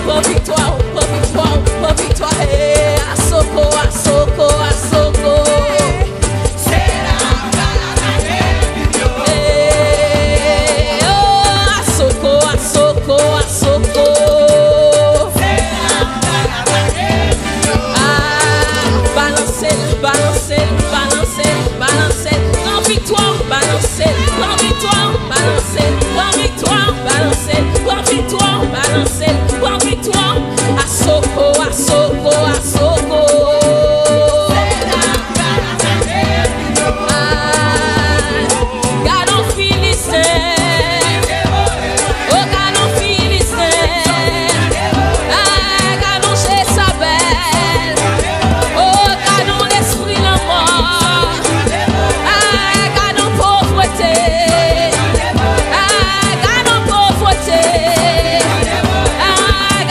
pour victoire, et à Soko, balancer, grand victoire, balancer, grand victoire, balancer, grand victoire, balancer, grand victoire, balancer, grand victoire, à Soko, Gardons Philistin, oh gardons Philistin, gardons Jézabel, oh gardons l'esprit la mort, gardons pauvreté,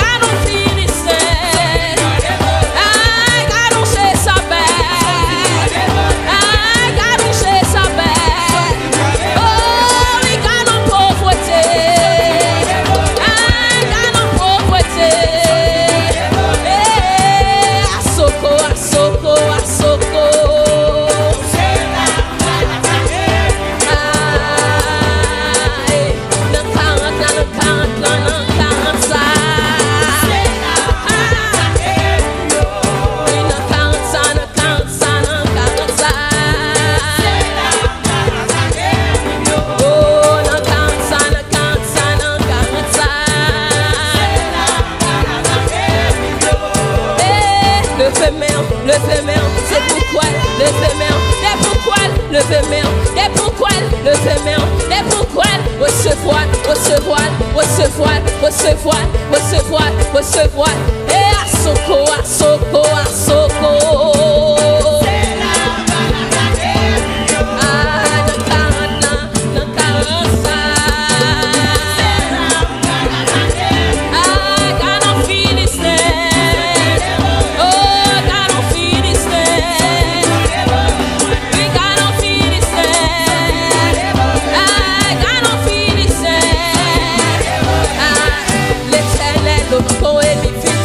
gardons Philistin, gardons Jézabel, oh les gardons pauvreté, à Soko, levez main, c'est pourquoi levez main, c'est pourquoi levez main, c'est pourquoi levez main, c'est pourquoi recevoir, et à Soko, L'éternel, l'homme et les filles.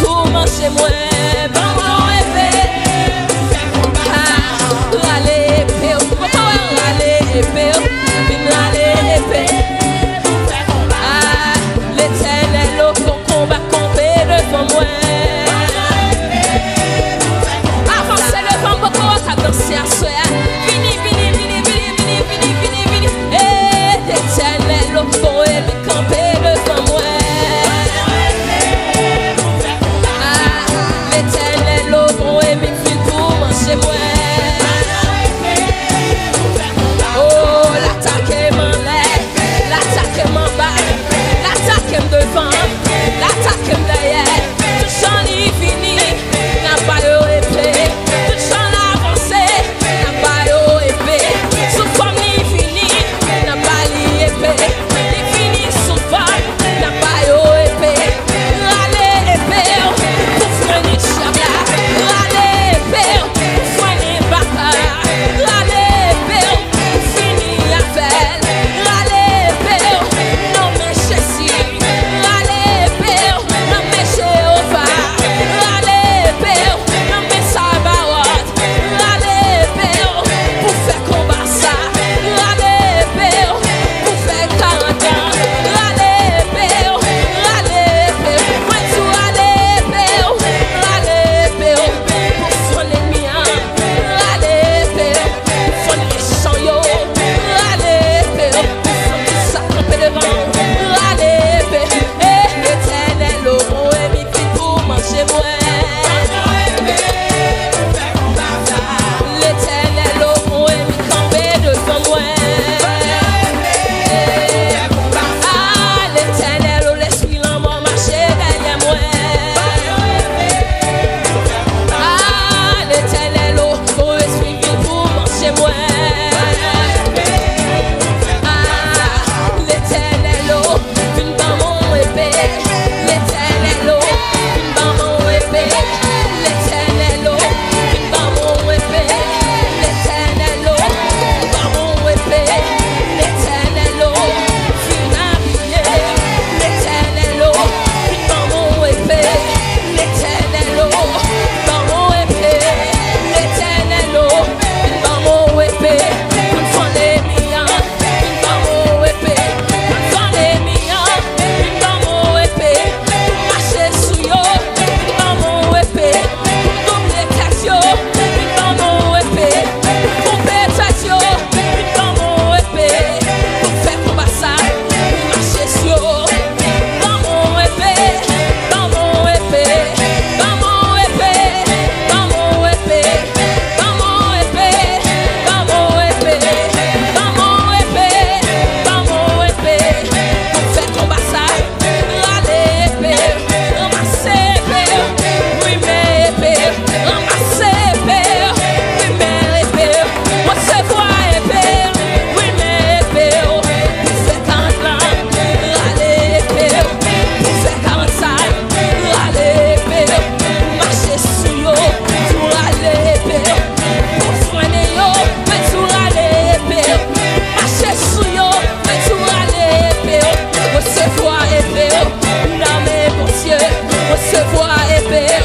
recevoir épée,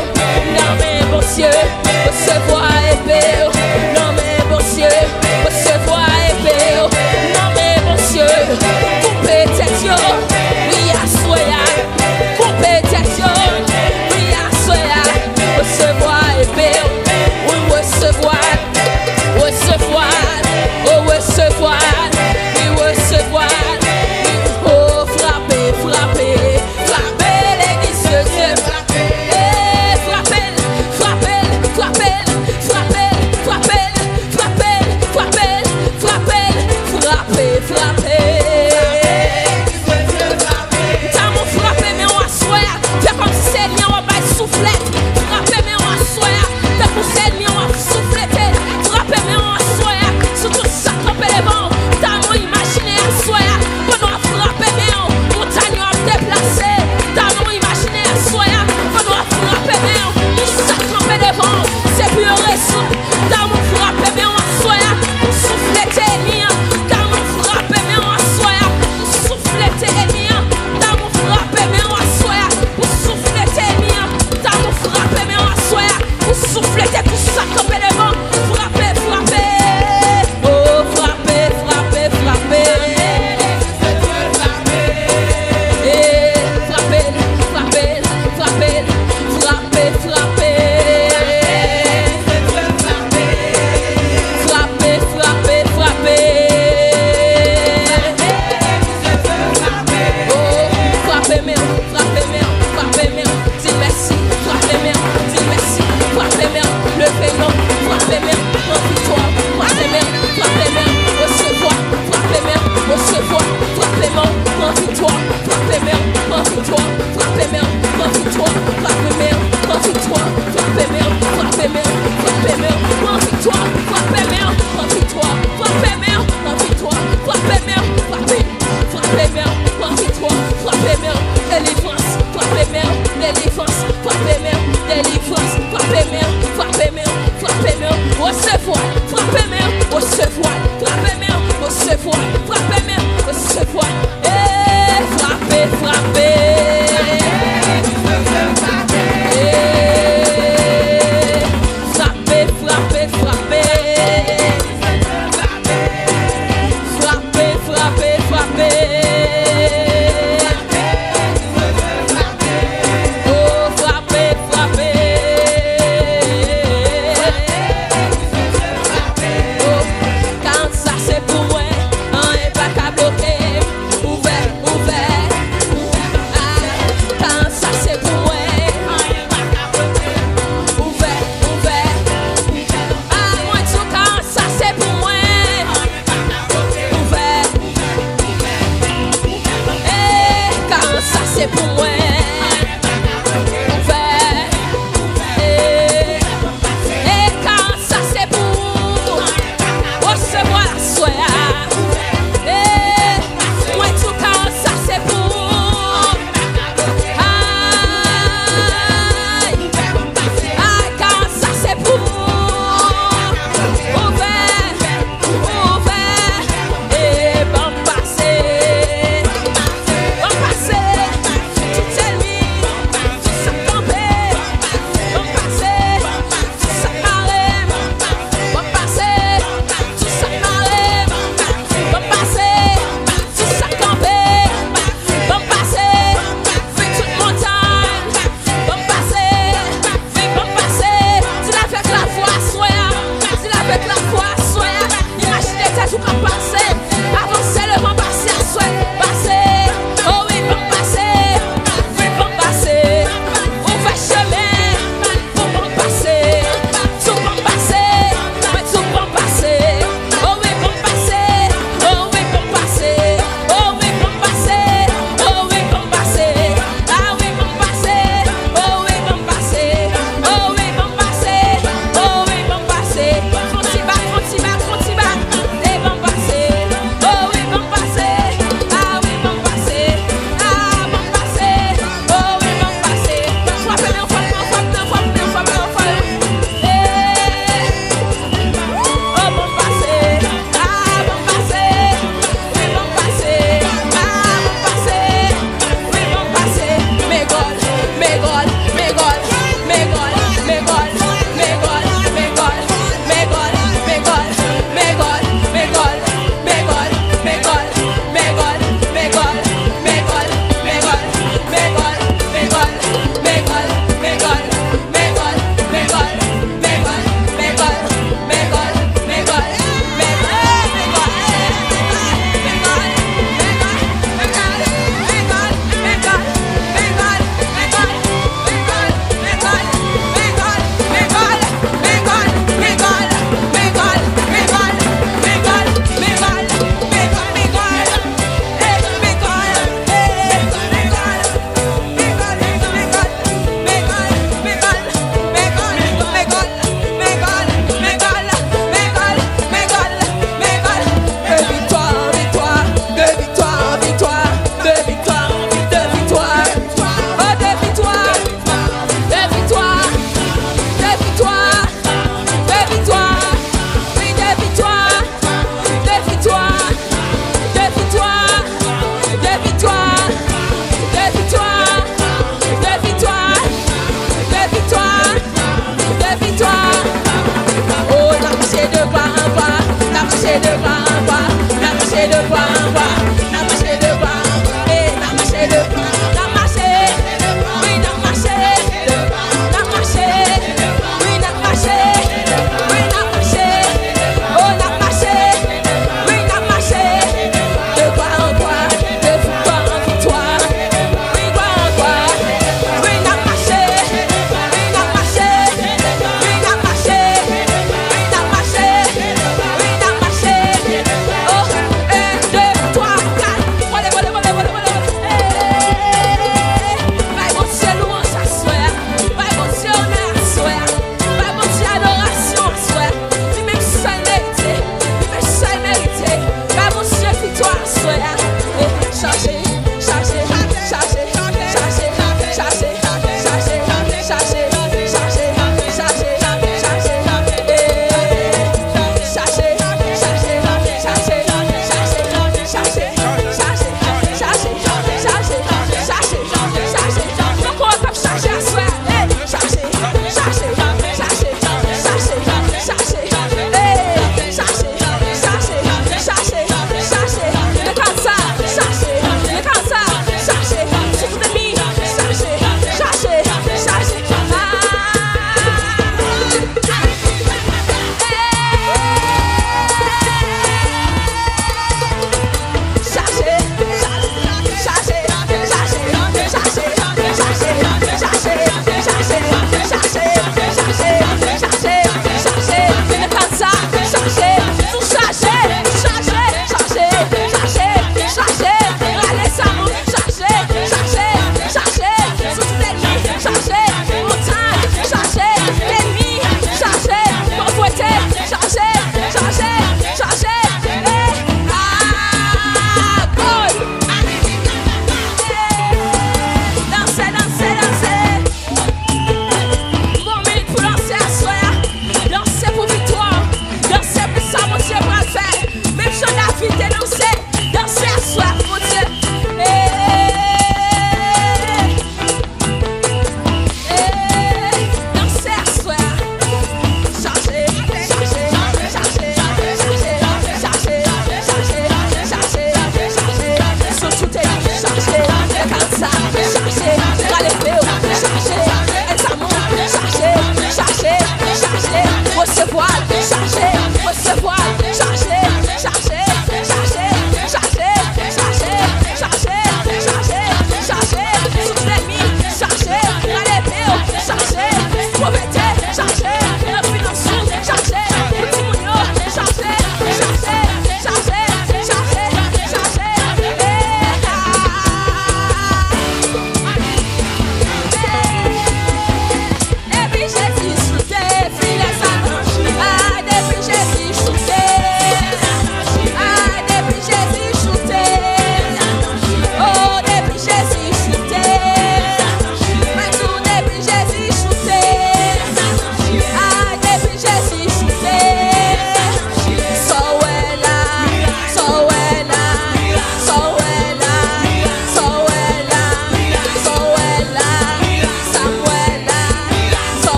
non mais bon Dieu, recevoir épée, non mais bon Dieu, recevoir épée, non mais bon Dieu, couper tête yo, oui à soya, couper tête yo, oui à soya, recevoir épée, oui recevoir, recevoir, oh recevoir, oui recevoir, oh frapper, frapper, frapper l'église de Dieu, eh frapper, frapper, frapper, frapper, frapper, frapper, frapper, frapper, frapper, frapper. T'as mon frappé mais on assoya, fais comme si c'est lié on va souffler, frapper mais on assoya, t'as pour c'est lié on va souffler, frapper mais on assoya, surtout ça tromper les vents, t'as mon imaginé assoya, pendant frapper mais on montagne on déplacé, t'as mon imaginé assoya, pendant frapper mais on ça tromper les vents, c'est plus récent, t'as mon frappé mais on assoya, souffler tes liens, t'as mon frappé mais on assoya, souffler tes liens, t'as mon frappé mais on assoya, pour souffler tes liens, t'as mon frappé mais on assoya, pour souffler tes pour ça tromper les vents, frapper, frapper, oh frapper, frapper, frapper. Eh, frapper, frapper, frapper, frapper, frapper. Frapper, frapper, frapper. Oh, frapper, mais, dis merci, frapper, mais, dis merci, frapper, mais, levez non, frapper, mais, en victoire, frapper, mais, recevoir, frapper, mais, recevoir, frapper, mais, en victoire, frapper, mais, en victoire, frapper, mais, en victoire, frapper, mais, en victoire, frapper, mais, frapper, mais, frapper, mais, en victoire, frapper, mais, en victoire, frapper, mais, en victoire, frapper, mais, frapper, mais, en victoire, frapper, mais, délivrance, frapper, mais, délivrance, frapper, mais, délivrance, frapper, mais, frapper, mais, frapper, mais, recevoir, frapper, mais, recevoir, frapper, mais, recevoir, frapper, mais, recevoir, eh, frapper, frapper. Eh, frapper, frapper, frapper. Frapper, frapper, frapper. Oh,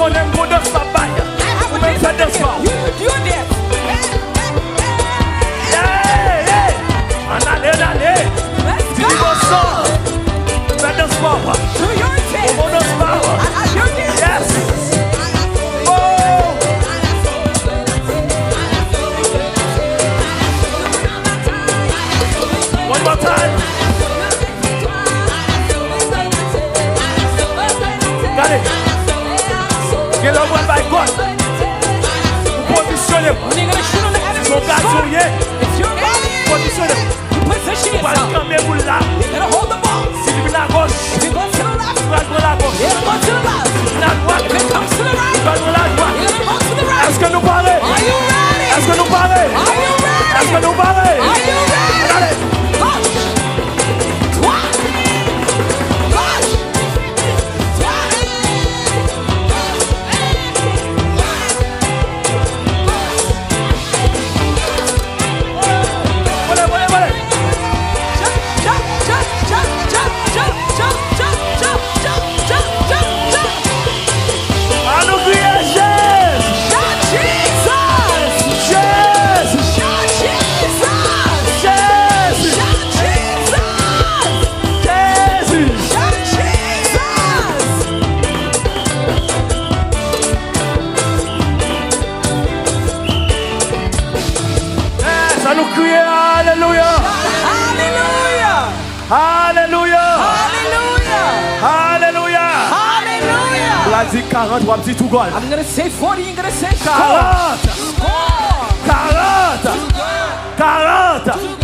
connais mon danse ma baille. Ou même ça danse pas. En allez. Let's Tu go. dis bon sang. Ça danse pas. Do your dance. On danse pas. Your dance. Yes. Oh. One more time. Regardez. Get up one by God. Positionnez-vous. When you're gonna shoot on the enemy, Son garçon, yeah. if you're ready, Positionnez-vous. position Pas yourself. de caméra là. You're gonna hold the ball. Si tu viens à gauche, If it goes to the left, tu vas dans la gauche. it'll go to the left. La droite, If it comes to the tu right, vas dans la droite. it'll go to the right. Est-ce que nous parlons? Are you ready? Est-ce que nous parlons? Are you ready? Est-ce que nous parlons? Are you ready? Regardez. Push. Twice. Push. Voilà. À nous crier, Jésus! À nous crier, Alléluia! Alléluia! La dit 40, on va dire tout gol. I'm gonna say 40, you're gonna say 40! score. 40! 40!